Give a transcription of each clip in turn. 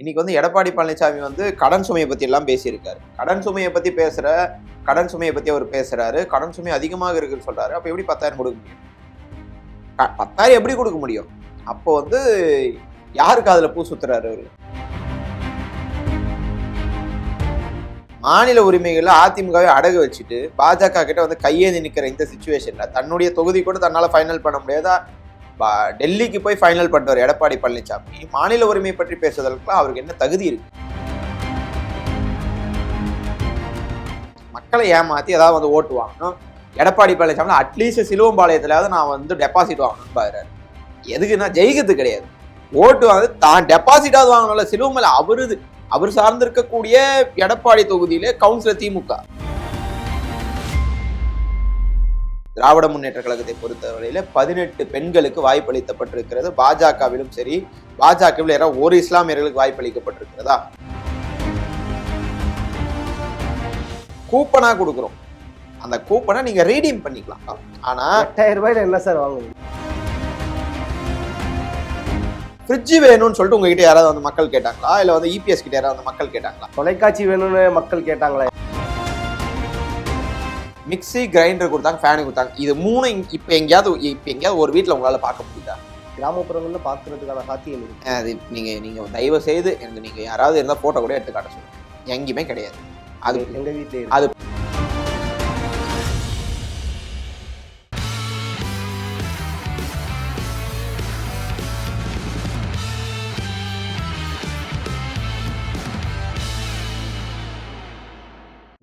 இன்னைக்கு வந்து எடப்பாடி பழனிசாமி வந்து கடன் சுமையை பத்தி எல்லாம் பேசியிருக்காரு. கடன் சுமையை பத்தி அவர் பேசுறாரு. கடன் சுமை அதிகமாக இருக்குன்னு சொல்றாரு. அப்ப எப்படி 10,000 கொடுக்க முடியும்? 10,000 எப்படி கொடுக்க முடியும்? அப்போ வந்து யாருக்கு அதுல பூ சுத்துறாரு அவரு? மாநில உரிமைகளை அதிமுகவை அடகு வச்சுட்டு பாஜக கிட்ட வந்து கையேந்தி நிக்கிற இந்த சிச்சுவேஷன்ல தன்னுடைய தொகுதி கூட தன்னால ஃபைனல் பண்ண முடியாதா? டெல்லிக்கு போய் ஃபைனல் பண்ணிட்டார் எடப்பாடி பழனிசாமி. மாநில உரிமை பற்றி பேசுவதற்குலாம் அவருக்கு என்ன தகுதி இருக்கு? மக்களை ஏமாத்தி ஏதாவது வந்து ஓட்டு வாங்கணும். எடப்பாடி பழனிசாமி அட்லீஸ்ட் சிலுவம்பாளையத்திலாவது நான் வந்து டெபாசிட் வாங்கணும்னு பாக்குறாரு. எதுக்குன்னா ஜெயிக்கிறது கிடையாது, ஓட்டு வந்து தான் டெபாசிட்டாவது வாங்கணும்ல. சிலுவம்பாளைய அவர் சார்ந்திருக்கக்கூடிய எடப்பாடி தொகுதியிலே கவுன்சிலர் திமுக. திராவிட முன்னேற்ற கழகத்தை பொறுத்தவரையில 18 பெண்களுக்கு வாய்ப்பளிக்கப்பட்டிருக்கிறது. பாஜகவிலும் சரி, பாஜகவில் யாராவது ஒரு இஸ்லாமியர்களுக்கு வாய்ப்பளிக்கப்பட்டிருக்கிறதா? கூப்பனா கொடுக்குறோம். அந்த கூப்பனை நீங்க ரீடீம் பண்ணிக்கலாம். ஆனா 8,000 ரூபாயில என்ன சார் வாங்குவீங்க? ஃப்ரிட்ஜ் வேணும்னு சொல்லிட்டு உங்ககிட்ட யாராவது வந்து மக்கள் கேட்டாங்களா? இல்ல வந்து இபிஎஸ் கிட்ட யாராவது வந்து மக்கள் கேட்டாங்களா? தொலைக்காட்சி வேணும்னு மக்கள் கேட்டாங்களா? மிக்சி, கிரைண்டர் கொடுத்தாங்க, ஃபேனு கொடுத்தாங்க. இது மூணு இப்ப எங்கேயாவது ஒரு வீட்டுல உங்களால பார்க்க முடியுதா? கிராமப்புறங்கள்ல பாக்குறதுக்கான சாத்தியம் இருக்கு. அது நீங்க தயவு செய்து எனக்கு நீங்க யாராவது இருந்தா போட்டோ கூட எடுத்து காட்ட சொல்லுங்க. எங்கேயுமே கிடையாது. அது எங்க வீட்லயே அது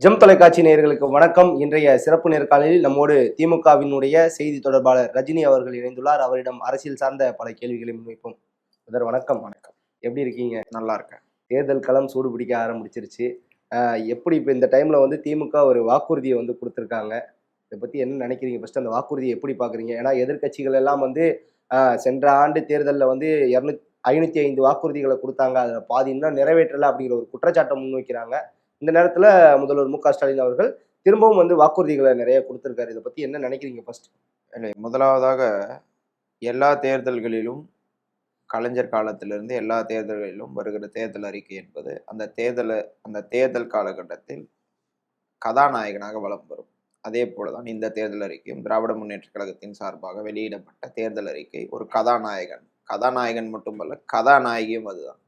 ஜெம் தொலைக்காட்சி நேயர்களுக்கு வணக்கம். இன்றைய சிறப்பு நேர்காணலில் நம்மோடு திமுகவினுடைய செய்தி தொடர்பாளர் ரஜினி அவர்கள் இணைந்துள்ளார். அவரிடம் அரசியல் சார்ந்த பல கேள்விகளை முன்வைப்போம். சார் வணக்கம். வணக்கம். எப்படி இருக்கீங்க? நல்லா இருக்கேன். தேர்தல் களம் சூடு பிடிக்க ஆரம்பிச்சிருச்சு. எப்படி இப்போ இந்த டைம்ல வந்து திமுக ஒரு வாக்குறுதியை வந்து கொடுத்துருக்காங்க. இதை பத்தி என்ன நினைக்கிறீங்க? ஃபர்ஸ்ட் அந்த வாக்குறுதியை எப்படி பாக்குறீங்க? ஏன்னா எதிர்கட்சிகள் எல்லாம் வந்து சென்ற ஆண்டு தேர்தலில் வந்து 505 வாக்குறுதிகளை கொடுத்தாங்க, அதுல பாதி இன்னும் நிறைவேற்றல அப்படிங்கிற ஒரு குற்றச்சாட்டை முன்வைக்கிறாங்க. இந்த நேரத்துல முதல்வர் மு க ஸ்டாலின் அவர்கள் திரும்பவும் வந்து வாக்குறுதிகளை நிறைய கொடுத்திருக்காரு. இதை பத்தி என்ன நினைக்கிறீங்க? ஃபர்ஸ்ட் முதலாவதாக எல்லா தேர்தல்களிலும் கலைஞர் காலத்திலிருந்து எல்லா தேர்தல்களிலும் வருகிற தேர்தல் அறிக்கை என்பது அந்த தேர்தல் காலகட்டத்தில் கதாநாயகனாக வலம் வரும். அதே போலதான் இந்த தேர்தல் அறிக்கையும் திராவிட முன்னேற்ற கழகத்தின் சார்பாக வெளியிடப்பட்ட தேர்தல் அறிக்கை ஒரு கதாநாயகன் மட்டுமல்ல, கதாநாயகியும் அதுதான்.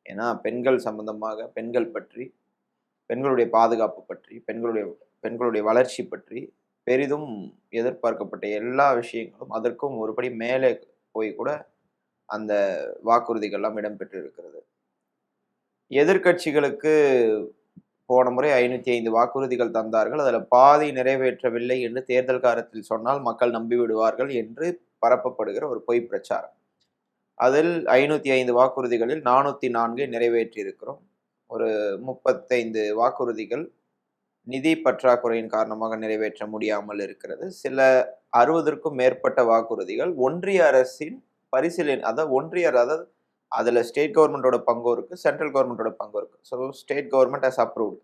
ஏன்னா பெண்கள் சம்பந்தமாக, பெண்கள் பற்றி, பெண்களுடைய பாதுகாப்பு பற்றி, பெண்களுடைய வளர்ச்சி பற்றி பெரிதும் எதிர்பார்க்கப்பட்ட எல்லா விஷயங்களும் அதற்கும் ஒருபடி மேலே போய் கூட அந்த வாக்குறுதிகள்லாம் இடம்பெற்று இருக்கிறது. எதிர்கட்சிகளுக்கு போன முறை 505 வாக்குறுதிகள் தந்தார்கள், அதுல பாதி நிறைவேற்றவில்லை என்று தேர்தல் காலத்தில் சொன்னால் மக்கள் நம்பி விடுவார்கள் என்று பரப்பப்படுகிற ஒரு பொய் பிரச்சாரம். அதில் 505 வாக்குறுதிகளில் 404 நிறைவேற்றி இருக்கிறோம். ஒரு 35 வாக்குறுதிகள் நிதி பற்றாக்குறையின் காரணமாக நிறைவேற்ற முடியாமல் இருக்கிறது. சில 60க்கும் மேற்பட்ட வாக்குறுதிகள் ஒன்றிய அரசின் பரிசீலனை, அதாவது அதுல ஸ்டேட் கவர்மெண்டோட பங்கும் இருக்கு, சென்ட்ரல் கவர்மெண்டோட பங்கும் இருக்கு. So state government has approved,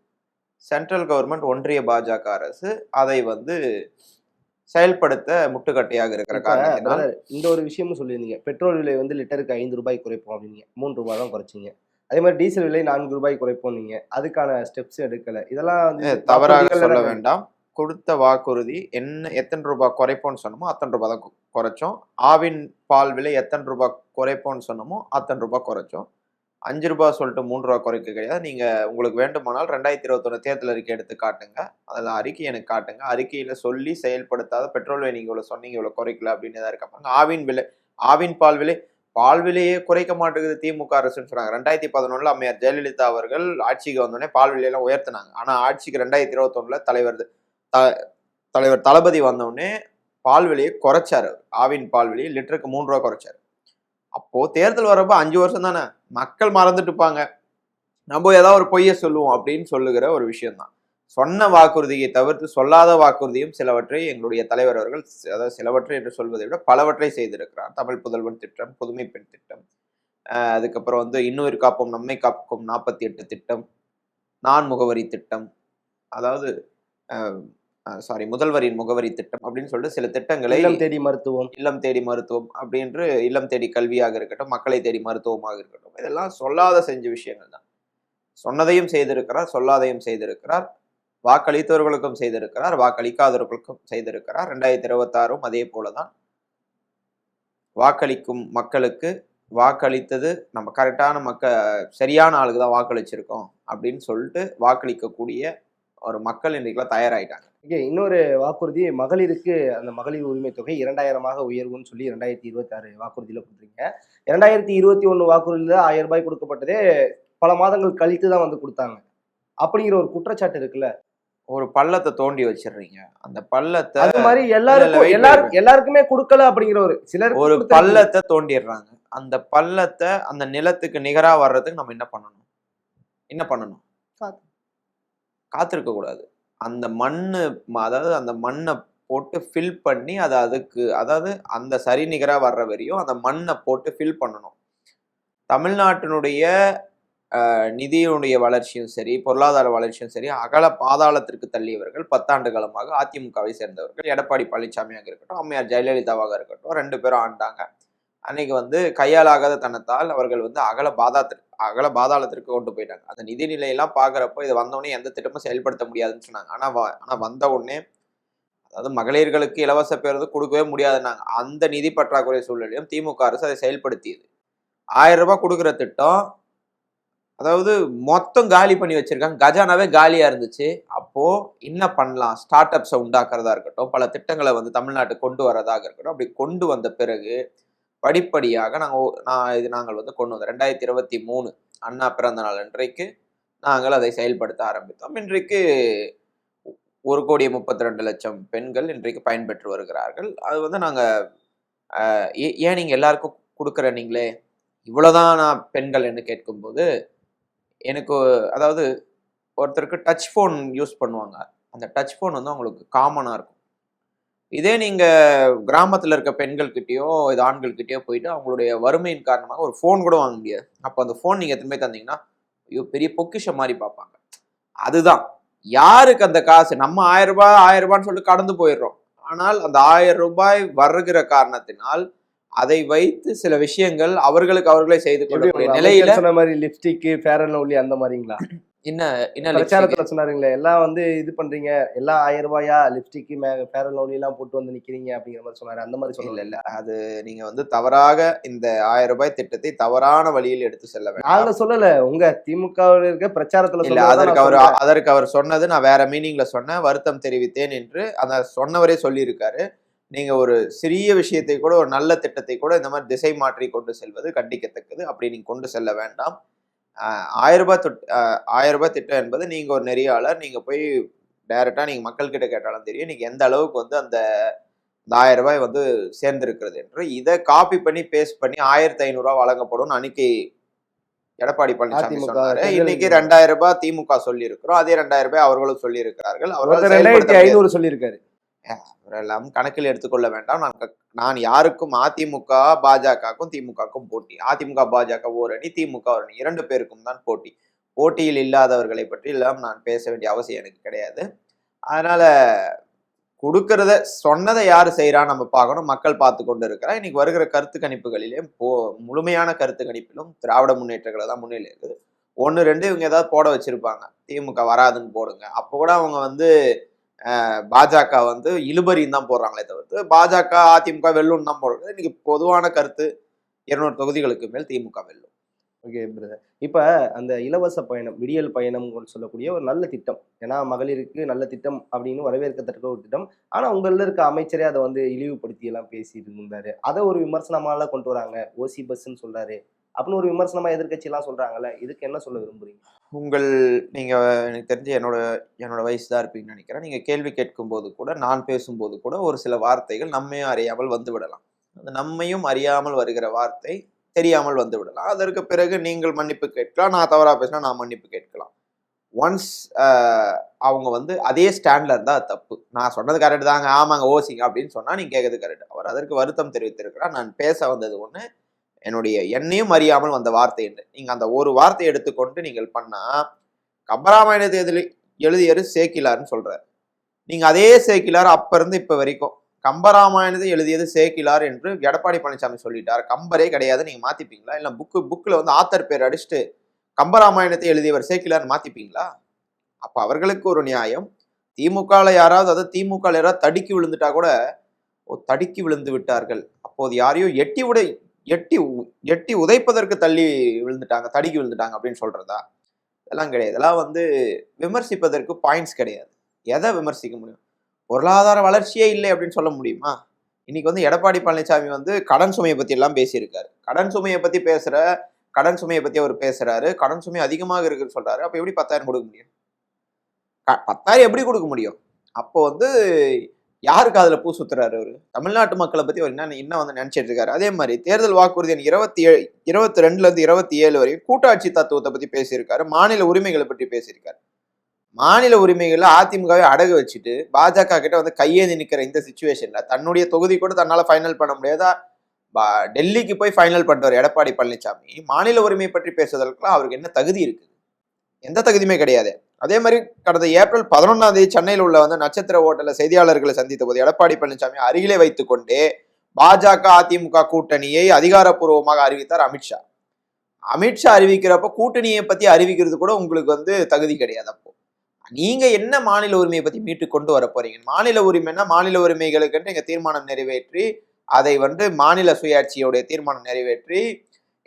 central government ஒன்றிய பாஜக அரசு அதை வந்து செயல்படுத்த முட்டுக்கட்டையாக இருக்கிற காரணத்தினால் இந்த ஒரு விஷயமும் சொல்லியிருந்தீங்க. பெட்ரோல் விலை வந்து லிட்டருக்கு 5 ரூபாய் குறைப்போம் அப்படின்னீங்க, 3 ரூபாய் தான் குறைச்சிங்க. அதே மாதிரி டீசல் விலை 4 ரூபாய் குறைப்போம் நீங்க, அதுக்கான ஸ்டெப்ஸ் எடுக்கல. இதெல்லாம் வந்து தவறாக சொல்ல வேண்டாம். கொடுத்த வாக்குறுதி எத்தனை ரூபாய் குறைப்போம்னு சொன்னமோ அத்தனை ரூபாய் தான் குறைச்சோம். ஆவின் பால் விலை எத்தனை ரூபாய் குறைப்போம்னு சொன்னமோ அத்தனை ரூபாய் குறைச்சோம். 5 ரூபாய் சொல்லிட்டு 3 ரூபாய் குறைக்க கிடையாது. நீங்க உங்களுக்கு வேண்டுமானால் 2021 தேர்தல் அறிக்கை எடுத்து காட்டுங்க, அதில் அறிக்கை எனக்கு காட்டுங்க. அறிக்கையில சொல்லி செயல்படுத்தாத பெட்ரோல் விலை நீங்க இவ்வளவு சொன்னீங்க, இவ்வளவு குறைக்கல அப்படின்னு தான் இருக்காங்க. ஆவின் பால் விலையே குறைக்க மாட்டேங்குது திமுக அரசுன்னு சொன்னாங்க. 2011 அம்மையார் ஜெயலலிதா அவர்கள் ஆட்சிக்கு வந்தோடனே பால் விலையெல்லாம் உயர்த்தினாங்க. ஆனா ஆட்சிக்கு 2021 தலைவர் தளபதி வந்தோடனே பால் விலையை குறைச்சாரு. ஆவின் பால் விலையை லிட்டருக்கு 3 ரூபாய் குறைச்சாரு. அப்போ தேர்தல் வரப்போ 5 வருஷம் தானே, மக்கள் மறந்துட்டு இருப்பாங்க, நம்ம ஏதாவது ஒரு பொய்ய சொல்லுவோம் அப்படின்னு சொல்லுகிற ஒரு விஷயம்தான். சொன்ன வாக்குறுதியை தவிர்த்து சொல்லாத வாக்குறுதியும் சிலவற்றை எங்களுடைய தலைவர் அவர்கள், அதாவது சிலவற்றை என்று சொல்வதை விட பலவற்றை செய்திருக்கிறார். தமிழ் புதல்வன் திட்டம், புதுமை பெண் திட்டம், அதுக்கப்புறம் வந்து இன்னுயிர் காப்போம் நம்மை காப்போம் 48 திட்டம், நான் முகவரி திட்டம், அதாவது முதல்வரின் முகவரி திட்டம் அப்படின்னு சொல்லிட்டு சில திட்டங்களை இல்லம் தேடி மருத்துவம். இல்லம் தேடி மருத்துவம் அப்படின்று இல்லம் தேடி கல்வியாக இருக்கட்டும், மக்களை தேடி மருத்துவமாக இருக்கட்டும், இதெல்லாம் சொல்லாத செஞ்ச விஷயங்கள் தான். சொன்னதையும் செய்திருக்கிறார், சொல்லாதையும் செய்திருக்கிறார். வாக்களித்தவர்களுக்கும் செய்திருக்கிறார், வாக்களிக்காதவர்களுக்கும் செய்திருக்கிறார். 2026 அதே போலதான். வாக்களிக்கும் மக்களுக்கு வாக்களித்தது நம்ம கரெக்டான சரியான ஆளுக்கு தான் வாக்களிச்சிருக்கோம் அப்படின்னு சொல்லிட்டு வாக்களிக்கக்கூடிய ஒரு மக்கள் இன்றைக்கெல்லாம் தயாராயிட்டாங்க. ஓகே, இன்னொரு வாக்குறுதி மகளிருக்கு அந்த மகளிர் உரிமை தொகை 2000 உயர்வுன்னு சொல்லி 2026 வாக்குறுதியில கொடுத்துருங்க. 2021 வாக்குறுதியில 1000 ரூபாய் கொடுக்கப்பட்டதே பல மாதங்கள் கழித்து தான் வந்து கொடுத்தாங்க அப்படிங்கிற ஒரு குற்றச்சாட்டு இருக்குல்ல. ஒரு பள்ளத்தை தோண்டி வச்சிடுறீங்க. அந்த பள்ளத்தை அது மாதிரி எல்லாருக்குமே கொடுக்கல அப்படிங்கிற ஒரு சிலர் ஒரு பள்ளத்தை தோண்டிடுறாங்க. அந்த பள்ளத்தை அந்த நிலத்துக்கு நிகரா வர்றதுக்கு நம்ம என்ன பண்ணணும்? காத்திருக்க கூடாது. அந்த மண்ணு, அதாவது அந்த மண்ணை போட்டு ஃபில் பண்ணி அதாவது அந்த சரி நிகரா வர்ற வரையும் அந்த மண்ணை போட்டு ஃபில் பண்ணணும். தமிழ்நாட்டினுடைய நிதியினுடைய வளர்ச்சியும் சரி, பொருளாதார வளர்ச்சியும் சரி, அகல பாதாளத்திற்கு தள்ளியவர்கள் 10 ஆண்டு காலமாக அதிமுகவை சேர்ந்தவர்கள். எடப்பாடி பழனிசாமியாக இருக்கட்டும், அம்மையார் ஜெயலலிதாவாக இருக்கட்டும், 2 பேரும் ஆண்டாங்க. அன்னைக்கு கையாலாகாத தனத்தால் அவர்கள் அகல பாதாளத்திற்கு கொண்டு போயிட்டாங்க. அந்த நிதிநிலையெல்லாம் பாக்குறப்போ இது வந்தவுடனே எந்த திட்டமும் செயல்படுத்த முடியாதுன்னு சொன்னாங்க. ஆனா வந்த உடனே, அதாவது மகளிர்களுக்கு இலவச பேருந்து கொடுக்கவே முடியாதுன்னாங்க. அந்த நிதி பற்றாக்குறை சூழ்நிலையும் திமுக அரசு அதை செயல்படுத்தியது. 1000 ரூபாய் கொடுக்குற திட்டம், அதாவது மொத்தம் காலி பண்ணி வச்சிருக்காங்க. கஜானாவே காலியா இருந்துச்சு. அப்போ என்ன பண்ணலாம்? ஸ்டார்ட் அப்ஸை உண்டாக்குறதா இருக்கட்டும், பல திட்டங்களை தமிழ்நாட்டுக்கு கொண்டு வரதாக இருக்கட்டும். அப்படி கொண்டு வந்த பிறகு படிப்படியாக நாங்கள் கொண்டு வந்தோம். 2023 அண்ணா பிறந்த நாள் அன்றைக்கு நாங்கள் அதை செயல்படுத்த ஆரம்பித்தோம். இன்றைக்கு 1,32,00,000 பெண்கள் இன்றைக்கு பயன்பெற்று வருகிறார்கள். அது நாங்க ஏன் நீங்க எல்லாருக்கும் கொடுக்குற நீங்களே இவ்வளவுதான் பெண்கள் என்று கேட்கும்போது, எனக்கு அதாவது ஒருத்தருக்கு டச் போன் யூஸ் பண்ணுவாங்க. அந்த டச் போன் அவங்களுக்கு காமனா இருக்கும். இதே நீங்க கிராமத்துல இருக்க பெண்கள்கிட்டயோ இது ஆண்கள்கிட்டயோ போயிட்டு அவங்களுடைய வறுமையின் காரணமாக ஒரு போன் கூட வாங்க முடியாது. அப்ப அந்த போன் நீங்க திரும்பி தந்தீங்கன்னா ஐயோ பெரிய பொக்கிஷம் மாதிரி பார்ப்பாங்க. அதுதான் யாருக்கு அந்த காசு, நம்ம 1000 ரூபாய்ன்னு சொல்லிட்டு கடந்து போயிடுறோம். ஆனால் அந்த 1000 ரூபாய் வருகிற காரணத்தினால் அதை வைத்து சில விஷயங்கள் அவர்களே செய்து கொள்ளக்கூடிய நிலையில சொன்ன மாதிரி லிப்ஸ்டிக், ஃபேர் அண்ட் லவ்லி அந்த மாதிரிங்களா? என்ன பிரச்சாரத்துல சொன்னாருங்களே, எல்லாம் இது பண்றீங்க, எல்லாம் 1000 ரூபாயா லிப்ஸ்டிக், ஃபேர் அண்ட் லவ்லி எல்லாம் போட்டு வந்து நிக்கிறீங்க அப்படிங்கிற மாதிரி சொன்னாரு. அந்த மாதிரி சொல்லல. இல்ல அது நீங்க தவறாக இந்த 1000 ரூபாய் திட்டத்தை தவறான வழியில் எடுத்து செல்ல வேண்டும். நாங்க சொல்லல, உங்க திமுக இருக்க பிரச்சாரத்துல இல்ல, அதற்கு அவர் சொன்னது நான் வேற மீனிங்ல சொன்னேன். வருத்தம் தெரிவித்தேன் என்று அந்த சொன்னவரே சொல்லி இருக்காரு. நீங்க ஒரு சிறிய விஷயத்தை கூட, ஒரு நல்ல திட்டத்தை கூட இந்த மாதிரி திசை மாற்றி கொண்டு செல்வது கண்டிக்கத்தக்கது. அப்படி நீங்க கொண்டு செல்ல வேண்டாம். 1000 ரூபாய் திட்டம் என்பது நீங்க ஒரு நெறியாளர், நீங்க போய் டைரக்டா நீங்க மக்கள் கிட்ட கேட்டாலும் தெரியும் நீங்க எந்த அளவுக்கு அந்த 1000 ரூபாய் சேர்ந்திருக்கிறது என்று. இதை காப்பி பண்ணி பேஸ்ட் பண்ணி 1500 ரூபாய் வழங்கப்படும் அன்னைக்கு எடப்பாடி பழனிசாமி சொன்னாரு. இன்னைக்கு 2000 ரூபாய் திமுக சொல்லி இருக்கிறோம். அதே 2000 ரூபாய் அவர்களும் சொல்லி இருக்கிறார்கள். அவர்கள் 2500 சொல்லி இருக்காரு. அவரெல்லாம் கணக்கில் எடுத்துக்கொள்ள வேண்டாம். நான் யாருக்கும் அதிமுக பாஜகவுக்கும் திமுகவுக்கும் போட்டி. அதிமுக பாஜக ஓர் அணி, திமுக ஒரு அணி, 2 பேருக்கும் தான் போட்டி. போட்டியில் இல்லாதவர்களை பற்றி எல்லாம் நான் பேச வேண்டிய அவசியம் எனக்கு கிடையாது. அதனால கொடுக்கறத சொன்னதை யாரு செய்யறான்னு நம்ம பார்க்கணும். மக்கள் பார்த்து கொண்டு இருக்கிறா. இன்னைக்கு வருகிற கருத்து கணிப்புகளிலே முழுமையான கருத்து கணிப்பிலும் திராவிட முன்னேற்றங்களை தான் முன்னிலை இருக்குது. 1, 2 இவங்க ஏதாவது போட வச்சிருப்பாங்க, திமுக வராதுன்னு போடுங்க. அப்போ கூட அவங்க பாஜக இழுபறின்னு தான் போடுறாங்களே தவிர்த்து பாஜக அதிமுக வெல்லும்னு தான் போடுறது. இன்னைக்கு பொதுவான கருத்து 200 தொகுதிகளுக்கு மேல் திமுக வெல்லும். ஓகே பிரதர், இப்ப அந்த இலவச பயணம், விடியல் பயணம் சொல்லக்கூடிய ஒரு நல்ல திட்டம், ஏன்னா மகளிருக்கு நல்ல திட்டம் அப்படின்னு வரவேற்கத்தக்க ஒரு திட்டம். ஆனா உங்கள இருக்க அமைச்சரே அதை இழிவுபடுத்தி எல்லாம் பேசிட்டு இருந்தாரு. அதை ஒரு விமர்சனமால கொண்டு வராங்க. ஓசி பஸ்ன்னு சொல்றாரு அப்படின்னு ஒரு விமர்சனமா எதிர்கட்சி எல்லாம் சொல்றாங்கல்ல, இதுக்கு என்ன சொல்ல விரும்புறீங்க? நீங்க எனக்கு தெரிஞ்சு என்னோட வயசு தான் இருப்பீங்கன்னு நினைக்கிறேன். நீங்க கேள்வி கேட்கும் போது கூட, நான் பேசும்போது கூட ஒரு சில வார்த்தைகள் நம்மையும் அறியாமல் வந்து விடலாம். அந்த நம்மையும் அறியாமல் வருகிற வார்த்தை தெரியாமல் வந்து விடலாம். அதற்கு பிறகு நீங்கள் மன்னிப்பு கேட்கலாம். நான் தவறா பேசினா நான் மன்னிப்பு கேட்கலாம். ஒன்ஸ் அவங்க அதே ஸ்டாண்ட்ல இருந்தா தப்பு. நான் சொன்னது கரெக்ட் தாங்க, ஆமாங்க ஓசிங்க அப்படின்னு சொன்னா நீங்க கேட்கறது கரெக்ட். அவர் அதற்கு வருத்தம் தெரிவித்திருக்கிறார். நான் பேச வந்தது ஒண்ணு, என்னையும் அறியாமல் வந்த வார்த்தை என்று. நீங்க அந்த ஒரு வார்த்தையை எடுத்துக்கொண்டு நீங்கள் பண்ணா, கம்பராமாயண தேர்தலில் எழுதியரு சேக்கிலார்னு சொல்றாரு. நீங்க அதே சேக்கிலார் அப்ப இருந்து இப்ப வரைக்கும் கம்பராமாயணத்தை எழுதியது சேக்கிலார் என்று எடப்பாடி பழனிசாமி சொல்லிட்டார். கம்பரே கிடையாது, நீங்க மாத்திப்பீங்களா? இல்ல புக்ல வந்து ஆத்தர் பேர் அடிச்சுட்டு கம்பராமாயணத்தை எழுதியவர் சேக்கிலார் மாத்திப்பீங்களா? அப்ப அவர்களுக்கு ஒரு நியாயம். திமுகல யாராவது, அதாவது திமுக யாராவது தடுக்கி விழுந்துட்டா கூட தடுக்கி விழுந்து விட்டார்கள், அப்போது யாரையோ எட்டி உதைப்பதற்கு தள்ளி விழுந்துட்டாங்க, தடுக்கி விழுந்துட்டாங்க அப்படின்னு சொல்றதா? இதெல்லாம் கிடையாது. இதெல்லாம் வந்து விமர்சிப்பதற்கு பாயிண்ட்ஸ் கிடையாது. எதை விமர்சிக்க முடியும்? பொருளாதார வளர்ச்சியே இல்லை அப்படின்னு சொல்ல முடியுமா? இன்னைக்கு வந்து எடப்பாடி பழனிசாமி வந்து கடன் சுமையை பத்தி எல்லாம் பேசியிருக்காரு. கடன் சுமையை பத்தி அவர் பேசுறாரு. கடன் சுமை அதிகமாக இருக்குன்னு சொல்றாரு. அப்ப எப்படி 10,000 கொடுக்க முடியும்? 10,000 எப்படி கொடுக்க முடியும்? அப்போ வந்து யாருக்கு அதுல பூ சுத்துறாரு அவரு? தமிழ்நாட்டு மக்களை பத்தி அவர் என்ன வந்து நினைச்சிட்டு இருக்காரு? அதே மாதிரி தேர்தல் வாக்குறுதி 22ல இருந்து 27 வரை கூட்டாட்சி தத்துவத்தை பத்தி பேசியிருக்காரு. மாநில உரிமைகளை பற்றி பேசியிருக்காரு. மாநில உரிமைகளை அதிமுகவை அடகு வச்சுட்டு பாஜக கிட்ட வந்து கையேந்தி நிக்கிற இந்த சிச்சுவேஷன்ல தன்னுடைய தொகுதி கூட தன்னால ஃபைனல் பண்ண முடியாதா? டெல்லிக்கு போய் ஃபைனல் பண்றாரு எடப்பாடி பழனிசாமி. மாநில உரிமை பற்றி பேசுவதற்குலாம் அவருக்கு என்ன தகுதி இருக்கு? எந்த தகுதியுமே கிடையாது. அதே மாதிரி கடந்த ஏப்ரல் 11ஆம் தேதி சென்னையில் உள்ள வந்து நட்சத்திர ஹோட்டல்ல செய்தியாளர்களை சந்தித்த போது எடப்பாடி பழனிசாமி அருகிலே வைத்துக் கொண்டே பாஜக அதிமுக கூட்டணியை அதிகாரப்பூர்வமாக அறிவித்தார் அமித்ஷா. அமித்ஷா அறிவிக்கிறப்ப கூட்டணியை பத்தி அறிவிக்கிறது கூட உங்களுக்கு வந்து தகுதி கிடையாது. அப்போ நீங்க என்ன மாநில உரிமையை பத்தி மீட்டு கொண்டு வர போறீங்க? மாநில உரிமைன்னா மாநில உரிமைகளுக்கு எங்க தீர்மானம் நிறைவேற்றி அதை வந்து மாநில சுயாட்சியோடைய தீர்மானம் நிறைவேற்றி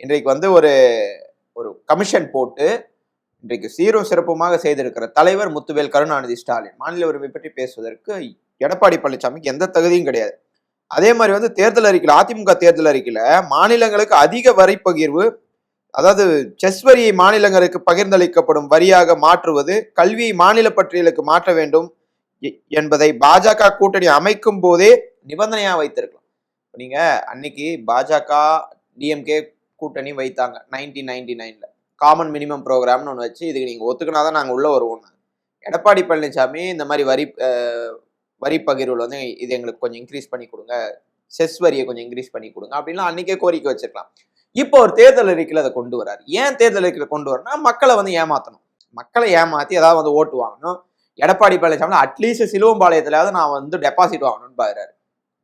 இன்றைக்கு வந்து ஒரு கமிஷன் போட்டு இன்றைக்கு சீரும் சிறப்புமாக செய்திருக்கிற தலைவர் முத்துவேல் கருணாநிதி ஸ்டாலின். மாநில உரிமை பற்றி பேசுவதற்கு எடப்பாடி பழனிசாமிக்கு எந்த தகுதியும் கிடையாது. அதே மாதிரி வந்து தேர்தல் அறிக்கையில், அதிமுக தேர்தல் அறிக்கையில மாநிலங்களுக்கு அதிக வரி பகிர்வு, அதாவது செஸ் வரியை மாநிலங்களுக்கு பகிர்ந்தளிக்கப்படும் வரியாக மாற்றுவது, கல்வியை மாநில பட்டியலுக்கு மாற்ற வேண்டும் என்பதை பாஜக கூட்டணி அமைக்கும் போதே நிபந்தனையா வைத்திருக்கலாம். நீங்க அன்னைக்கு பாஜக டிஎம்கே கூட்டணி வைத்தாங்க 1999ல காமன் மினிமம் ப்ரோக்ராம்னு ஒன்று வச்சு, இதுக்கு நீங்க ஒத்துக்கினாதான் நாங்க உள்ள வருவோம். எடப்பாடி பழனிசாமி இந்த மாதிரி வரி பகிர்வுல வந்து இது எங்களுக்கு கொஞ்சம் இன்க்ரீஸ் பண்ணி கொடுங்க, செஸ் வரியை கொஞ்சம் இன்க்ரீஸ் பண்ணி கொடுங்க அப்படின்லாம் அன்னைக்கே கோரிக்கை வச்சிருக்கலாம். இப்போ ஒரு தேர்தல் அறிக்கையில் அதை கொண்டு வராரு. ஏன் தேர்தல் அறிக்கையில் கொண்டு வரனா? மக்களை வந்து ஏமாத்தணும், மக்களை ஏமாத்தி ஏதாவது வந்து ஓட்டு வாங்கணும். எடப்பாடி பழனிசாமி அட்லீஸ்ட் சிலுவம்பாளையத்திலாவது நான் வந்து டெபாசிட் வாங்கணும்னு பாக்குறாரு.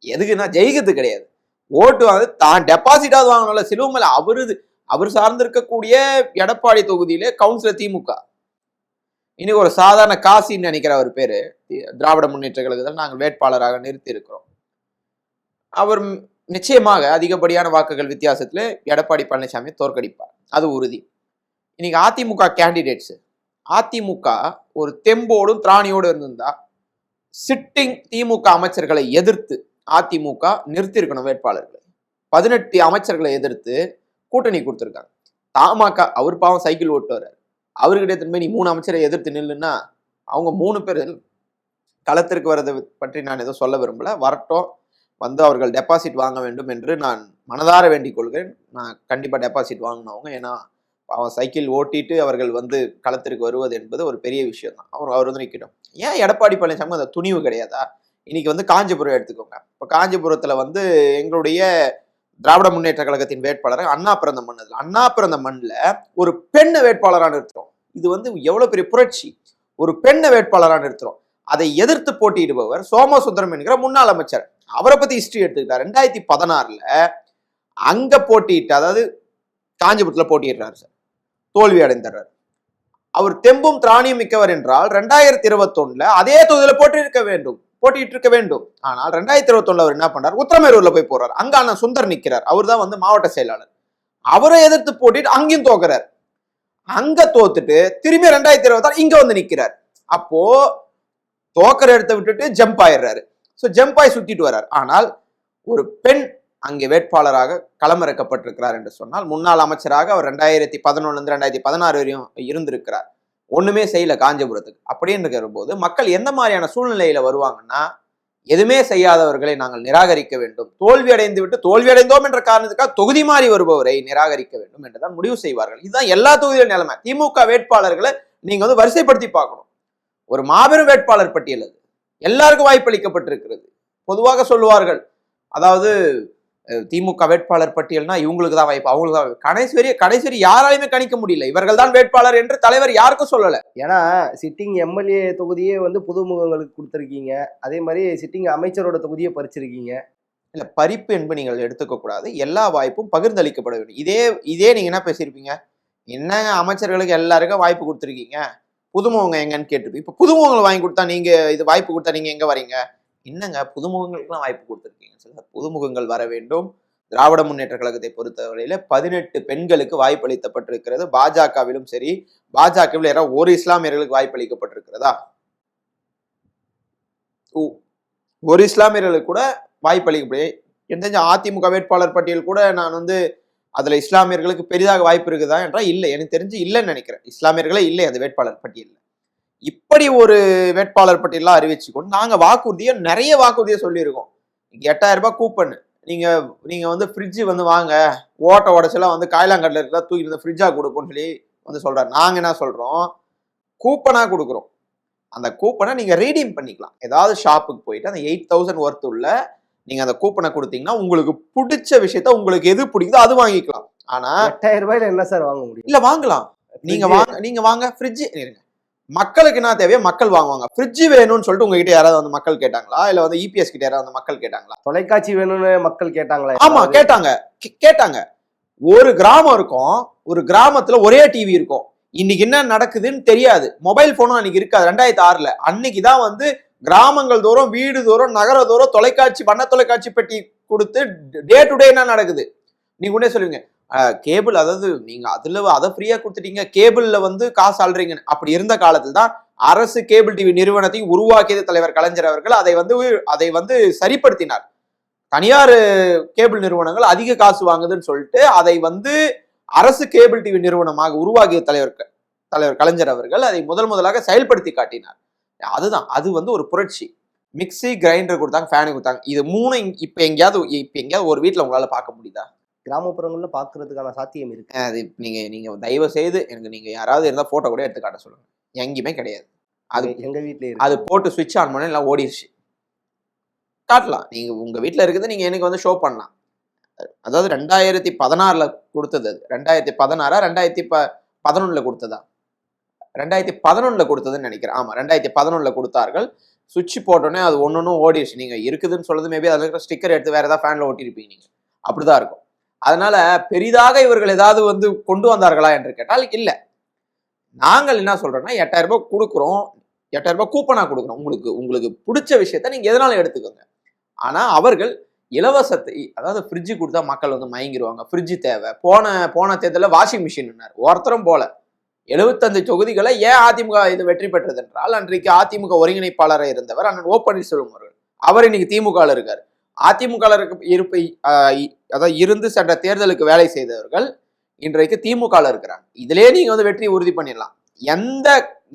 எதுக்குன்னா ஜெயிக்கிறது கிடையாது, ஓட்டு வாங்க தான் டெபாசிட்டாவது வாங்கணும்ல. சிலுவம்பாளையம் அவர் சார்ந்திருக்கக்கூடிய எடப்பாடி தொகுதியிலே கவுன்சிலர் திமுக. இன்னைக்கு ஒரு சாதாரண காசின்னு நினைக்கிற அவர் பேரு, திராவிட முன்னேற்ற கழகத்தில் நாங்கள் வேட்பாளராக நிறுத்தி இருக்கிறோம். அவர் நிச்சயமாக அதிகப்படியான வாக்குகள் வித்தியாசத்துல எடப்பாடி பழனிசாமி தோற்கடிப்பார், அது உறுதி. இன்னைக்கு அதிமுக கேண்டிடேட்ஸ், அதிமுக ஒரு தெம்போடும் திராணியோடு இருந்திருந்தா சிட்டிங் திமுக அமைச்சர்களை எதிர்த்து அதிமுக நிறுத்தி இருக்கணும் வேட்பாளர்களை. 18 அமைச்சர்களை எதிர்த்து கூட்டணி கொடுத்துருக்காங்க. தமாக அவர் பாவம் சைக்கிள் ஓட்டு வர்றாரு, அவர்கிட்ட திரும்ப நீ 3 அமைச்சரை எதிர்த்து நில்லுன்னா அவங்க 3 பேர் களத்திற்கு வர்றதை பற்றி நான் எதுவும் சொல்ல விரும்பல. வரட்டும், வந்து அவர்கள் டெபாசிட் வாங்க வேண்டும் என்று நான் மனதார வேண்டிக் கொள்கிறேன். நான் கண்டிப்பா டெபாசிட் வாங்கினவங்க. ஏன்னா அவன் சைக்கிள் ஓட்டிட்டு அவர்கள் வந்து களத்திற்கு வருவது என்பது ஒரு பெரிய விஷயம் தான். அவர் வந்து நிற்கட்டும். ஏன் எடப்பாடி பழனிசாமி அந்த துணிவு கிடையாதா? இன்னைக்கு வந்து காஞ்சிபுரம் எடுத்துக்கோங்க. இப்போ காஞ்சிபுரத்துல வந்து எங்களுடைய திராவிட முன்னேற்ற கழகத்தின் வேட்பாளர் அண்ணா பிறந்த மண். அண்ணா பிறந்த மண்ணில் ஒரு பெண்ணை வேட்பாளராக நிறுத்துறோம். இது வந்து எவ்வளவு பெரிய புரட்சி. ஒரு பெண்ணை வேட்பாளராக நிறுத்துறோம். அதை எதிர்த்து போட்டியிடுபவர் சோமசுந்தரம் என்கிற முன்னாள் அமைச்சர். அவரை பத்தி ஹிஸ்டரி எடுத்துக்கிட்டார். 2016ல அங்க போட்டியிட்டு, அதாவது காஞ்சிபுரத்துல போட்டியிடுறாரு சார், தோல்வி அடைந்தார். அவர் தெம்பும் திராணியும் மிக்கவர் என்றால் 2021ல அதே தொகுதியில போட்டியிட்டு இருக்க வேண்டும். ஆனால் 2021ல அவர் என்ன பண்றாரு? உத்திரமேரூர்ல போய் போறாரு. அங்க அண்ணன் சுந்தர் நிக்கிறார், அவர் தான் வந்து மாவட்ட செயலாளர். அவரை எதிர்த்து போட்டிட்டு அங்கேயும் தோக்குறார். அங்க தோத்துட்டு திரும்பி 2026 இங்க வந்து நிக்கிறார். அப்போ தோக்கரை எடுத்து விட்டுட்டு ஜம்ப் ஆயிடுறாரு. ஜம்ப் ஆகி சுத்திட்டு வர்றார். ஆனால் ஒரு பெண் அங்கே வேட்பாளராக களமிறக்கப்பட்டிருக்கிறார் என்று சொன்னால், முன்னாள் அமைச்சராக அவர் 2011 இருந்து 2016 வரையும் இருந்திருக்கிறார். ஒண்ணுமே செய்யல காஞ்சிபுரத்துக்கு. அப்படின்னு இருக்கிற போது மக்கள் எந்த மாதிரியான சூழ்நிலையில வருவாங்கன்னா, எதுவுமே செய்யாதவர்களை நாங்கள் நிராகரிக்க வேண்டும், தோல்வி அடைந்தோம் என்ற காரணத்துக்காக தொகுதி மாறி வருபவரை நிராகரிக்க வேண்டும் என்றுதான் முடிவு செய்வார்கள். இதுதான் எல்லா தொகுதியிலும் நிலைமை. திமுக வேட்பாளர்களை நீங்க வந்து வரிசைப்படுத்தி பார்க்கணும். ஒரு மாபெரும் வேட்பாளர் பட்டியல் அது. எல்லாருக்கும் வாய்ப்பு அளிக்கப்பட்டிருக்கிறது. பொதுவாக சொல்லுவார்கள், அதாவது திமுக வேட்பாளர் பட்டியல்னா இவங்களுக்கு தான் வாய்ப்பு, அவங்களுக்கு தான் வாய்ப்பு. கடைசி வரை யாராலையுமே கணிக்க முடியல. இவர்கள் தான் வேட்பாளர் என்று தலைவர் யாருக்கும் சொல்லல. ஏன்னா சிட்டிங் எம்எல்ஏ தொகுதியே வந்து புதுமுகங்களுக்கு கொடுத்துருக்கீங்க, அதே மாதிரி சிட்டிங் அமைச்சரோட தொகுதியை பறிச்சிருக்கீங்க. இல்ல, பறிப்பு என்பது நீங்கள் எடுத்துக்க கூடாது. எல்லா வாய்ப்பும் பகிர்ந்தளிக்கப்பட வேண்டும். இதே நீங்க என்ன பேசியிருப்பீங்க, என்னங்க அமைச்சர்களுக்கு எல்லாருக்கும் வாய்ப்பு கொடுத்துருக்கீங்க, புதுமுகங்க எங்கன்னு கேட்டு, இப்ப புதுமுகங்களை வாங்கி கொடுத்தா நீங்க இது வாய்ப்பு கொடுத்தா நீங்க எங்க வரீங்க? என்னங்க புதுமுகங்களுக்குலாம் வாய்ப்பு கொடுத்துருக்கீங்க, சில புதுமுகங்கள் வர வேண்டும். திராவிட முன்னேற்ற கழகத்தை பொறுத்தவரையில 18 பெண்களுக்கு வாய்ப்பளிக்கப்பட்டிருக்கிறது. பாஜகவிலும் சரி, பாஜகவில் யாராவது ஒரு இஸ்லாமியர்களுக்கு வாய்ப்பளிக்கப்பட்டிருக்கிறதா? ஒரு இஸ்லாமியர்களுக்கு கூட வாய்ப்பளிக்கப்படி எனக்கு தெரிஞ்ச அதிமுக வேட்பாளர் பட்டியல் கூட நான் வந்து அதுல இஸ்லாமியர்களுக்கு பெரிதாக வாய்ப்பு இருக்குதா என்றால் இல்லை, எனக்கு தெரிஞ்சு இல்லைன்னு நினைக்கிறேன். இஸ்லாமியர்களே இல்லை அந்த வேட்பாளர் பட்டியல். இப்படி ஒரு வேட்பாளர் பட்டியலாம் அறிவிச்சு கொண்டு நாங்க நிறைய வாக்குறுதியை சொல்லியிருக்கோம். 8000 ரூபாய் கூப்பன், நீங்க வந்து ஃப்ரிட்ஜ் வந்து வாங்க, ஓட்ட உடச்செல்லாம் வந்து காயலாங்கட்டில் இருக்கிறதா தூக்கி இந்த ஃப்ரிட்ஜா கொடுப்போம்னு சொல்லி வந்து சொல்றாரு. நாங்க என்ன சொல்றோம், கூப்பனா கொடுக்குறோம். அந்த கூப்பனை நீங்க ரீடீம் பண்ணிக்கலாம். ஏதாவது ஷாப்புக்கு போயிட்டு அந்த 8000 ஒர்த் உள்ள நீங்க அந்த கூப்பனை கொடுத்தீங்கன்னா உங்களுக்கு பிடிச்ச விஷயத்த, உங்களுக்கு எது பிடிக்குதோ அது வாங்கிக்கலாம். ஆனா 8000 ரூபாயில என்ன சார் வாங்க முடியும்? இல்ல, வாங்கலாம். நீங்க வாங்க ஃப்ரிட்ஜ். மக்களுக்கு என்ன தேவையோ மக்கள் வாங்குவாங்க. ஃப்ரிட்ஜ் வேணும்னு சொல்லிட்டு உங்ககிட்ட யாராவது வந்து மக்கள் கேட்டாங்களா? இல்ல வந்து இபிஎஸ் கிட்ட யாராவது வந்து மக்கள் கேட்டாங்களா? தொலைக்காட்சி வேணும்னு மக்கள் கேட்டாங்களா? ஆமா, கேட்டாங்க. ஒரு கிராமம் இருக்கும், ஒரு கிராமத்துல ஒரே டிவி இருக்கும். இன்னைக்கு என்ன நடக்குதுன்னு தெரியாது. மொபைல் போனும் அன்னைக்கு இருக்காது. 2006 அன்னைக்குதான் வந்து கிராமங்கள் தோறும், வீடு தோறும், நகர தோறும் தொலைக்காட்சி, வண்ண தொலைக்காட்சி பெட்டி கொடுத்து டே டு டே என்ன நடக்குது நீங்க உடனே சொல்லுவீங்க. கேபிள், அதாவது நீங்க அதுல அதை ஃப்ரீயா கொடுத்துட்டீங்க, கேபிள்ல வந்து காசு ஆள்றீங்க. அப்படி இருந்த காலத்துல தான் அரசு கேபிள் டிவி நிறுவனத்தையும் உருவாக்கியது தலைவர் கலைஞர் அவர்கள். அதை வந்து சரிப்படுத்தினார். தனியார் கேபிள் நிறுவனங்கள் அதிக காசு வாங்குதுன்னு சொல்லிட்டு அதை வந்து அரசு கேபிள் டிவி நிறுவனமாக உருவாக்கிய தலைவர் கலைஞர் அவர்கள் அதை முதலாக செயல்படுத்தி காட்டினார். அது வந்து ஒரு புரட்சி. மிக்சி, கிரைண்டர் கொடுத்தாங்க, ஃபேனு கொடுத்தாங்க. இது மூணு இப்ப எங்கேயாவது ஒரு வீட்டுல உங்களால பார்க்க முடியுதா? கிராமப்புறங்கள்ல பாக்குறதுக்கான சாத்தியம் இருக்கு. அது நீங்க தயவு செய்து எனக்கு நீங்க யாராவது இருந்தா போட்டோ கூட எடுத்து காட்ட சொல்லுங்க. எங்கேயுமே கிடையாது. அது எங்க வீட்ல அது போட்டு சுவிட்ச் ஆன் பண்ண எல்லாம் ஓடிடுச்சு. காட்டலாம். நீங்க உங்க வீட்டுல இருக்குது, நீங்க எனக்கு வந்து ஷோ பண்ணலாம். அதாவது 2016 கொடுத்தது. 2016 2011 கொடுத்ததா? 2011 கொடுத்ததுன்னு நினைக்கிறேன். ஆமா, 2011 கொடுத்தார்கள். சுவிட்ச் போட்டோன்னே அது ஒன்னொன்னும் ஓடிடுச்சு. நீங்க இருக்குதுன்னு சொல்றது மேபி அதுல இருக்கிற ஸ்டிக்கர் எடுத்து வேற ஏதாவது ஃபேன்ல ஒட்டிருப்பீங்க நீங்க. அப்படிதான் இருக்கும். அதனால பெரிதாக இவர்கள் ஏதாவது வந்து கொண்டு வந்தார்களா என்று கேட்டால் இல்ல. நாங்கள் என்ன சொல்றோம்னா 8000 ரூபாய் கொடுக்குறோம், 8000 ரூபாய் கூப்பனா கொடுக்குறோம். உங்களுக்கு பிடிச்ச விஷயத்த நீங்க எதனாலும் எடுத்துக்கோங்க. ஆனா அவர்கள் இலவசத்தை, அதாவது ஃப்ரிட்ஜ் கொடுத்தா மக்கள் வந்து மயங்கிடுவாங்க, ஃப்ரிட்ஜ் தேவை. போன தேர்தலில் வாஷிங் மிஷின் ஒருத்தரும் போல 75 தொகுதிகளை ஏன் அதிமுக இது வெற்றி பெற்றது என்றால், அன்றைக்கு அதிமுக ஒருங்கிணைப்பாளராக இருந்தவர் அண்ணன் ஓ பன்னீர்செல்வம் அவர்கள். அவர் இன்னைக்கு திமுக இருக்காரு. அதிமுக அதாவது இருந்து சென்ற தேர்தலுக்கு வேலை செய்தவர்கள் இன்றைக்கு திமுக இருக்கிறாங்க. இதுலயே நீங்க வந்து வெற்றி உறுதி பண்ணிடலாம்.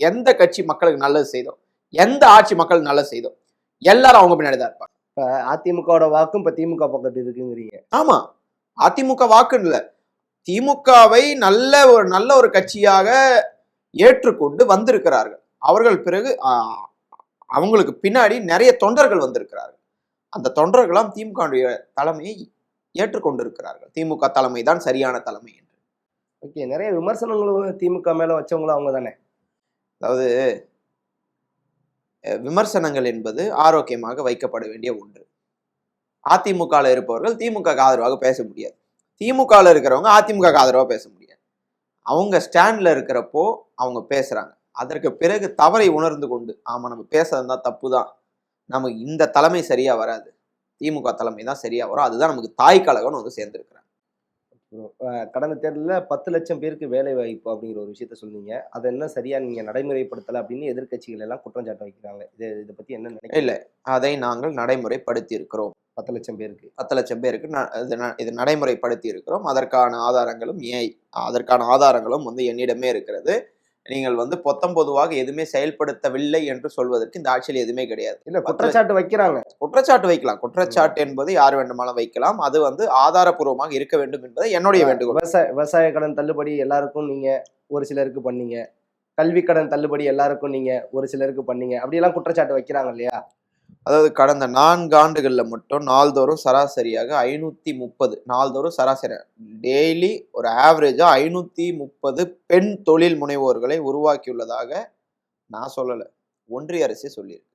எந்த கட்சி மக்களுக்கு நல்லது செய்தோம், எந்த ஆட்சி மக்களுக்கு நல்லது செய்தோம், எல்லாரும் அவங்க பின்னாடி தான் இருப்பாங்க. அதிமுகவோட வாக்கும் இப்ப திமுக பக்கத்து இருக்குங்கிறீங்க. ஆமா, அதிமுக வாக்கு இல்ல, திமுகவை நல்ல ஒரு கட்சியாக ஏற்றுக்கொண்டு வந்திருக்கிறார்கள். அவர்கள் பிறகு அவங்களுக்கு பின்னாடி நிறைய தொண்டர்கள் வந்திருக்கிறார்கள். அந்த தொண்டர்களாம் திமுக தலைமையை ஏற்றுக்கொண்டிருக்கிறார்கள். திமுக தலைமை தான் சரியான தலைமை என்று. ஓகே, நிறைய விமர்சனங்களும் திமுக மேல வச்சவங்களும் அவங்க தானே. அதாவது விமர்சனங்கள் என்பது ஆரோக்கியமாக வைக்கப்பட வேண்டிய ஒன்று. அதிமுக இருப்பவர்கள் திமுக ஆதரவாக பேச முடியாது, திமுக இருக்கிறவங்க அதிமுக ஆதரவாக பேச முடியாது. அவங்க ஸ்டாண்ட்ல இருக்கிறப்போ அவங்க பேசுறாங்க. அதற்கு பிறகு தவறை உணர்ந்து கொண்டு ஆமா நம்ம பேசுறதுதான் தப்பு தான், நமக்கு இந்த தலைமை சரியா வராது, திமுக தலைமை தான் சரியா வரும், அதுதான் நமக்கு தாய் கழகம்னு வந்து சேர்ந்திருக்கிறாங்க. கடந்த தேர்தலில் 10 லட்சம் பேருக்கு வேலை வாய்ப்பு அப்படிங்கிற ஒரு விஷயத்த சொன்னீங்க. அதை என்ன சரியா நீங்க நடைமுறைப்படுத்தலை அப்படின்னு எதிர்கட்சிகள் எல்லாம் குற்றம் சாட்ட வைக்கிறாங்க. இதை பத்தி என்ன நினைக்கிறீங்க? இல்ல, அதை நாங்கள் நடைமுறைப்படுத்தி இருக்கிறோம். 10 லட்சம் பேருக்கு 10 லட்சம் பேருக்கு இது நடைமுறைப்படுத்தி இருக்கிறோம். அதற்கான ஆதாரங்களும் வந்து என்னிடமே இருக்கிறது. நீங்கள் வந்து பொதுவாக எதுவுமே செயல்படுத்தவில்லை என்று சொல்வதற்கு இந்த ஆட்சியில் எதுவுமே கிடையாது. இல்ல, குற்றச்சாட்டு வைக்கிறாங்க. குற்றச்சாட்டு வைக்கலாம். குற்றச்சாட்டு என்பது யார் வேண்டுமானாலும் வைக்கலாம். அது வந்து ஆதாரபூர்வமாக இருக்க வேண்டும் என்பதை என்னுடைய வேண்டுகோள். விவசாய கடன் தள்ளுபடி எல்லாருக்கும் நீங்க ஒரு சிலருக்கு பண்ணீங்க, கல்வி கடன் தள்ளுபடி எல்லாருக்கும் நீங்க ஒரு சிலருக்கு பண்ணீங்க, அப்படியெல்லாம் குற்றச்சாட்டு வைக்கிறாங்க இல்லையா? அதாவது கடந்த 4 ஆண்டுகள்ல மட்டும் நாள்தோறும் சராசரியாக 530 நாள்தோறும் சராசரி டெய்லி ஒரு ஆவரேஜா 530 பெண் தொழில் முனைவோர்களை உருவாக்கியுள்ளதாக நான் சொல்லல. ஒன்றிய அரசே சொல்லியிருக்கு.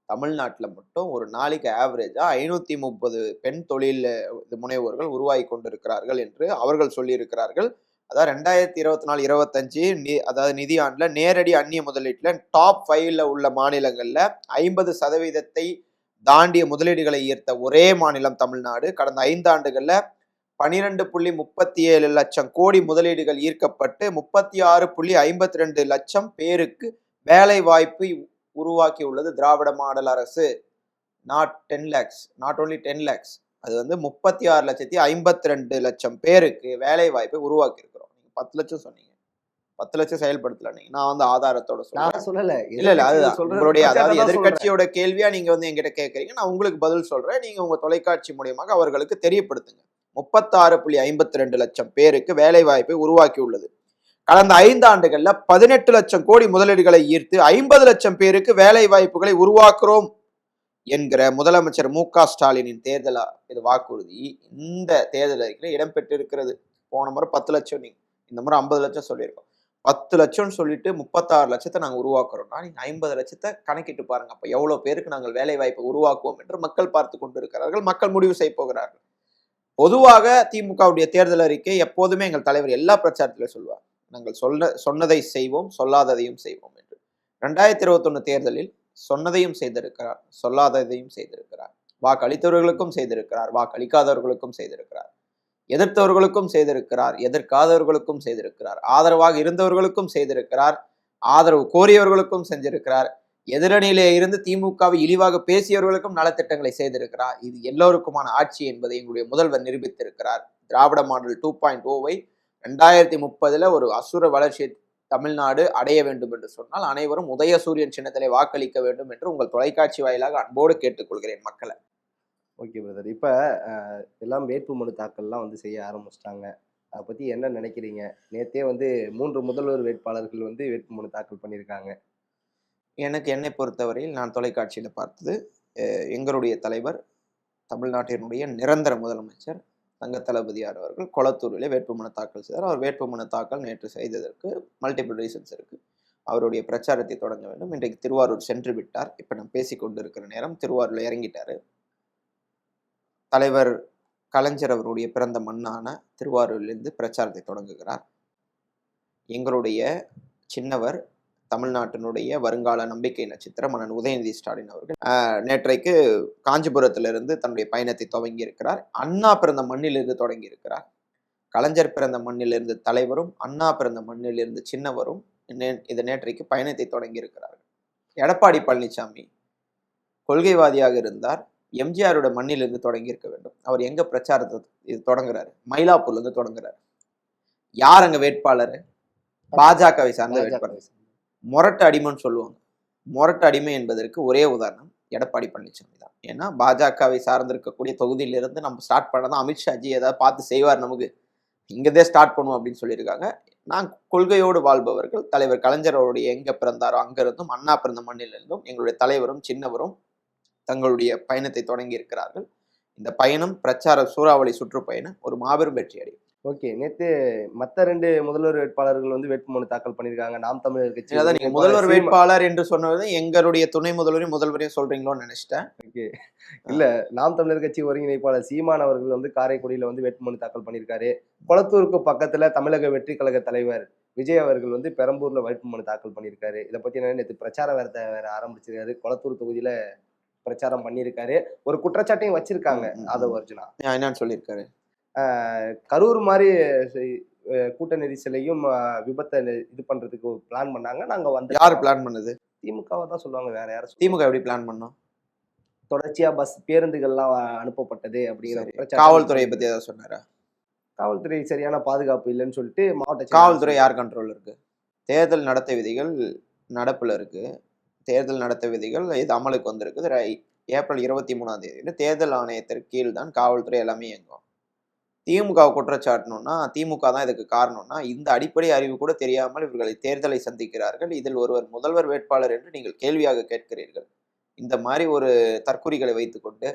தமிழ்நாட்டுல மட்டும் ஒரு நாளைக்கு ஆவரேஜா 530 பெண் தொழில் முனைவோர்கள் உருவாகி கொண்டிருக்கிறார்கள் என்று அவர்கள் சொல்லியிருக்கிறார்கள். அதாவது 2024, 25 அதாவது நிதியாண்டுல நேரடி அந்நிய முதலீட்டுல டாப் 5ல உள்ள மாநிலங்கள்ல 50% தாண்டிய முதலீடுகளை ஈர்த்த ஒரே மாநிலம் தமிழ்நாடு. கடந்த 5 ஆண்டுகள்ல 12.37 லட்சம் கோடி முதலீடுகள் ஈர்க்கப்பட்டு 36.52 லட்சம் பேருக்கு வேலை வாய்ப்பு உருவாக்கி உள்ளது திராவிட மாடல் அரசு. Not 10 lakhs, not only 10 lakhs, அது வந்து 36,52,00,000 பேருக்கு வேலை வாய்ப்பை உருவாக்கி இருக்கிறோம். 10 லட்சம் சொன்னீங்க, 10 லட்சம் செயல்படுத்தல. நீங்க நான் வந்து ஆதாரத்தோட சொல்றேன். நான் சொல்லல. இல்ல அதுதான் சொல்றது உங்களுடைய, அதாவது பிரச்சாரம் தான் சொல்றேன். எதிர்க்கட்சியோட கேள்வியா நீங்க வந்து என்கிட்ட கேட்கறீங்க, நான் உங்களுக்கு பதில் சொல்றேன். நீங்க உங்க தொலைக்காட்சி மூலியமாக அவர்களுக்கு தெரியப்படுத்துங்க. 36.52 லட்சம் பேருக்கு வேலை வாய்ப்பை உருவாக்கி உள்ளது. கடந்த 5 ஆண்டுகள்ல 18 லட்சம் கோடி முதலீடுகளை ஈர்த்து 50 லட்சம் பேருக்கு வேலை வாய்ப்புகளை உருவாக்குறோம் என்கிற முதலமைச்சர் மு.க. ஸ்டாலினின் தேர்தல் இது வாக்குறுதி இந்த தேர்தல் அறிக்கையில் இடம்பெற்றிருக்கிறது. போன முறை 10 லட்சம், நீங்க இந்த முறை 50 லட்சம் சொல்லியிருக்கோம். 10 லட்சம் சொல்லிட்டு 36 லட்சத்தை நாங்க உருவாக்குறோம்னா நீங்க 50 லட்சத்தை கணக்கிட்டு பாருங்க. அப்ப எவ்வளவு பேருக்கு நாங்கள் வேலை வாய்ப்பை உருவாக்குவோம் என்று மக்கள் பார்த்து கொண்டிருக்கிறார்கள். மக்கள் முடிவு செய்ய போகிறார்கள். பொதுவாக திமுகவுடைய தேர்தல் அறிக்கை எப்போதுமே எங்கள் தலைவர் எல்லா பிரச்சாரத்திலும் சொல்வார், நாங்கள் சொன்னதை செய்வோம், சொல்லாததையும் செய்வோம் என்று. 2021 தேர்தலில் சொன்னதையும் செய்திருக்கிறார், சொல்லாததையும் செய்திருக்கிறார். வாக்களித்தவர்களுக்கும் செய்திருக்கிறார், வாக்களிக்காதவர்களுக்கும் செய்திருக்கிறார். எதிர்த்தவர்களுக்கும் செய்திருக்கிறார், எதிர்க்காதவர்களுக்கும் செய்திருக்கிறார். ஆதரவாக இருந்தவர்களுக்கும் செய்திருக்கிறார், ஆதரவு கோரியவர்களுக்கும் செஞ்சிருக்கிறார். எதிரணியிலே இருந்து திமுகவை இழிவாக பேசியவர்களுக்கும் நலத்திட்டங்களை செய்திருக்கிறார். இது எல்லோருக்குமான ஆட்சி என்பதை எங்களுடைய முதல்வர் நிரூபித்திருக்கிறார். திராவிட மாடல் 2.0வை 2030 ஒரு அசுர வளர்ச்சியை தமிழ்நாடு அடைய வேண்டும் என்று சொன்னால் அனைவரும் உதயசூரியன் சின்னத்திலே வாக்களிக்க வேண்டும் என்று உங்கள் தொலைக்காட்சி வாயிலாக அன்போடு கேட்டுக்கொள்கிறேன் மக்களை. Okay brother. இப்ப எல்லாம் வேட்பு மனு தாக்கல்லாம் வந்து செய்ய ஆரம்பிச்சிட்டாங்க. அதை பத்தி என்ன நினைக்கிறீங்க? நேத்தே வந்து 3 முதல்வர் வேட்பாளர்கள் வந்து வேட்பு மனு தாக்கல் பண்ணியிருக்காங்க. எனக்கு என்னை பொறுத்தவரையில் நான் தொலைக்காட்சியில பார்த்தது, எங்களுடைய தலைவர், தமிழ்நாட்டினுடைய நிரந்தர முதலமைச்சர் தங்க தளபதியார் அவர்கள் கொளத்தூரிலே வேட்புமனு தாக்கல் செய்தார். அவர் வேட்புமனு தாக்கல் நேற்று செய்ததற்கு மல்டிபிள் ரீசன்ஸ் இருக்கு. அவருடைய பிரச்சாரத்தை தொடங்க வேண்டும். இன்றைக்கு திருவாரூர் சென்று விட்டார். இப்ப நான் பேசிக்கொண்டிருக்கிற நேரம் திருவாரூர்ல இறங்கிட்டாரு. தலைவர் கலைஞர் அவருடைய பிறந்த மண்ணான திருவாரூரிலிருந்து பிரச்சாரத்தை தொடங்குகிறார். எங்களுடைய சின்னவர், தமிழ்நாட்டினுடைய வருங்கால நம்பிக்கை நட்சத்திரம் அண்ணன் உதயநிதி ஸ்டாலின் அவர்கள் நேற்றைக்கு காஞ்சிபுரத்திலிருந்து தன்னுடைய பயணத்தை துவங்கி இருக்கிறார். அண்ணா பிறந்த மண்ணிலிருந்து தொடங்கி இருக்கிறார். கலைஞர் பிறந்த மண்ணிலிருந்து தலைவரும், அண்ணா பிறந்த மண்ணிலிருந்து சின்னவரும் இது நேற்றைக்கு பயணத்தை தொடங்கி இருக்கிறார்கள். எடப்பாடி பழனிசாமி கொள்கைவாதியாக இருந்தார். எம்ஜிஆரோட மண்ணிலிருந்து தொடங்கி இருக்க வேண்டும். அவர் எங்க பிரச்சாரத்தை இது தொடங்குறாரு? மயிலாப்பூர்ல இருந்து தொடங்குறாரு. யார் அங்க வேட்பாளர்? பாஜகவை சார்ந்த வேட்பாளர். மொரட்டு அடிமைன்னு சொல்லுவாங்க. மொரட்டு அடிமை என்பதற்கு ஒரே உதாரணம் எடப்பாடி பழனிசாமி தான். ஏன்னா பாஜகவை சார்ந்திருக்கக்கூடிய தொகுதியிலிருந்து நம்ம ஸ்டார்ட் பண்ணதான் அமித்ஷாஜி ஏதாவது பார்த்து செய்வார், நமக்கு இங்கதே ஸ்டார்ட் பண்ணுவோம் அப்படின்னு சொல்லியிருக்காங்க. நான் கொள்கையோடு வாழ்பவர்கள். தலைவர் கலைஞரோடைய எங்க பிறந்தாரோ அங்கிருந்தும், அண்ணா பிறந்த மண்ணிலிருந்தும் எங்களுடைய தலைவரும் சின்னவரும் தங்களுடைய பயணத்தை தொடங்கி இருக்கிறார்கள். இந்த பயணம் பிரச்சார சூறாவளி சுற்றுப்பயணம் ஒரு மாபெரும் வெற்றி அடையும். ஓகே. நேத்து மத்த 2 முதல்வர் வேட்பாளர்கள் வந்து வேட்புமனு தாக்கல் பண்ணியிருக்காங்க. நாம் தமிழர் கட்சி. அதான் நீங்க முதல்வர் வேட்பாளர் என்று சொன்னது எங்களுடைய துணை முதல்வரையும் முதல்வரையும் சொல்றீங்களோன்னு நினைச்சிட்டேன். ஓகே. இல்ல, நாம் தமிழர் கட்சி ஒருங்கிணைப்பாளர் சீமான் அவர்கள் வந்து காரைக்குடியில வந்து வேட்புமனு தாக்கல் பண்ணியிருக்காரு. கொளத்தூருக்கு பக்கத்துல தமிழக வெற்றி கழக தலைவர் விஜய் அவர்கள் வந்து பெரம்பூர்ல வேட்புமனு தாக்கல் பண்ணியிருக்காரு. இதை பத்தி என்ன, நேற்று பிரச்சாரம் வேற ஆரம்பிச்சிருக்காரு. கொளத்தூர் தொகுதியில பிரச்சாரம் பண்ணியிருக்காரு. ஒரு குற்றச்சாட்டையும் வச்சிருக்காங்க ஆதவ் அர்ஜுனா. என்னன்னு சொல்லியிருக்காரு? கரூர் மாதிரி கூட்ட நெரிசலையும் விபத்தை இது பண்றதுக்கு பிளான் பண்ணாங்க. நாங்க வந்து யாரு பிளான் பண்ணது? திமுகவை தான் சொல்லுவாங்க, வேற யாரும். திமுக எப்படி பிளான் பண்ணோம்? தொடர்ச்சியா பஸ் பேருந்துகள்லாம் அனுப்பப்பட்டது அப்படிங்கிற காவல்துறையை பத்தி ஏதாவது சொன்னாரா? காவல்துறை சரியான பாதுகாப்பு இல்லைன்னு சொல்லிட்டு மாவட்ட காவல்துறை யார் கண்ட்ரோல் இருக்கு? தேர்தல் நடத்தை விதிகள் நடப்புல இருக்கு. தேர்தல் நடத்தை விதிகள் இது அமலுக்கு வந்திருக்குது. ஏப்ரல் 23 தேர்தல் ஆணையத்திற்கு கீழ் தான் காவல்துறை எல்லாமே இயங்கும். திமுக குற்றச்சாட்டணும்னா திமுக தான் இதுக்கு காரணம்னா இந்த அடிப்படை அறிவு கூட தெரியாமல் இவர்களை தேர்தலை சந்திக்கிறார்கள். இதில் ஒருவர் முதல்வர் வேட்பாளர் என்று நீங்கள் கேள்வியாக கேட்கிறீர்கள். இந்த மாதிரி ஒரு தற்குறிகளை வைத்துக்கொண்டு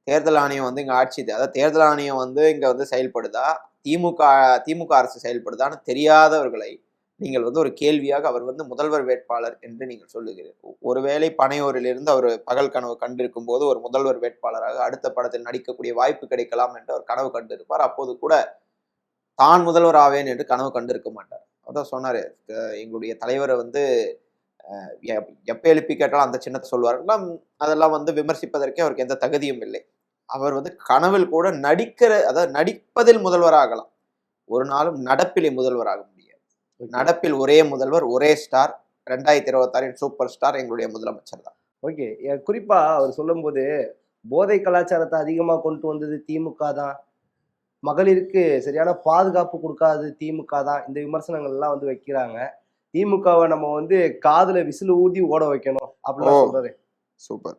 தேர்தல் ஆணையம் வந்து இங்க அதாவது தேர்தல் ஆணையம் வந்து இங்க வந்து செயல்படுதா, திமுக அரசு செயல்படுதான்னு தெரியாதவர்களை நீங்கள் வந்து ஒரு கேள்வியாக அவர் வந்து முதல்வர் வேட்பாளர் என்று நீங்கள் சொல்லுகிறீர்கள். ஒருவேளை பனையூரிலிருந்து அவர் பகல் கனவு கண்டிருக்கும் போது ஒரு முதல்வர் வேட்பாளராக அடுத்த படத்தில் நடிக்கக்கூடிய வாய்ப்பு கிடைக்கலாம் என்று அவர் கனவு கண்டிருப்பார். அப்போது கூட தான் முதல்வர் ஆவேன் என்று கனவு கண்டிருக்க மாட்டார். அதான் சொன்னாரு, எங்களுடைய தலைவரை வந்து எப்ப எழுப்பி கேட்டாலும் அந்த சின்னத்தை சொல்லுவார். அதெல்லாம் வந்து விமர்சிப்பதற்கே அவருக்கு எந்த தகுதியும் இல்லை. அவர் வந்து கனவில் கூட அதாவது நடிப்பதில் முதல்வர் ஆகலாம். ஒரு நாளும் நடப்பிலே முதல்வராக முடியாது. நடப்பில் ஒரே முதல்வர், ஒரே ஸ்டார். 2026 சூப்பர் ஸ்டார் எங்களுடைய முதலமைச்சர் தான். ஓகே. குறிப்பா அவர் சொல்லும்போது, போதை கலாச்சாரத்தை அதிகமா கொண்டு வந்தது திமுக தான். மகளிருக்கு சரியான பாதுகாப்பு குடுக்காதது திமுக தான். இந்த விமர்சனங்கள்லாம் வந்து வைக்கிறாங்க. திமுகவ நம்ம வந்து காதுல விசில் ஊதி ஓட வைக்கணும் அப்படிலாம் சொல்றாரு. சூப்பர்.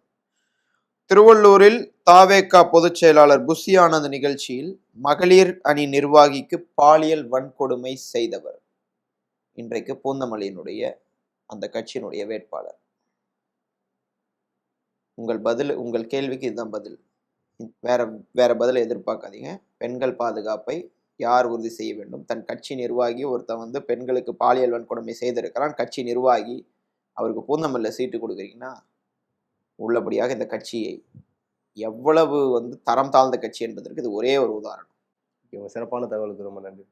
திருவள்ளூரில் தாவேகா பொதுச் செயலாளர் புஷி ஆனந்த் நிகழ்ச்சியில் மகளிர் அணி நிர்வாகிக்கு பாலியல் வன்கொடுமை செய்தவர் இன்றைக்கு பூந்தமல்லியினுடைய அந்த கட்சியினுடைய வேட்பாளர். உங்கள் கேள்விக்கு இதுதான் பதில். வேற பதில் எதிர்பார்க்காதீங்க. பெண்கள் பாதுகாப்பை யார் உறுதி செய்ய வேண்டும்? தன் கட்சி நிர்வாகி ஒருத்தன் வந்து பெண்களுக்கு பாலியல் வன்கொடுமை செய்திருக்கிறான். கட்சி நிர்வாகி, அவருக்கு பூந்தமல்லியில சீட்டு கொடுக்குறீங்கன்னா உள்ளபடியாக இந்த கட்சியை எவ்வளவு வந்து தரம் தாழ்ந்த கட்சி என்பதற்கு இது ஒரே ஒரு உதாரணம். சிறப்பான தகவலுக்கு ரொம்ப நன்றி.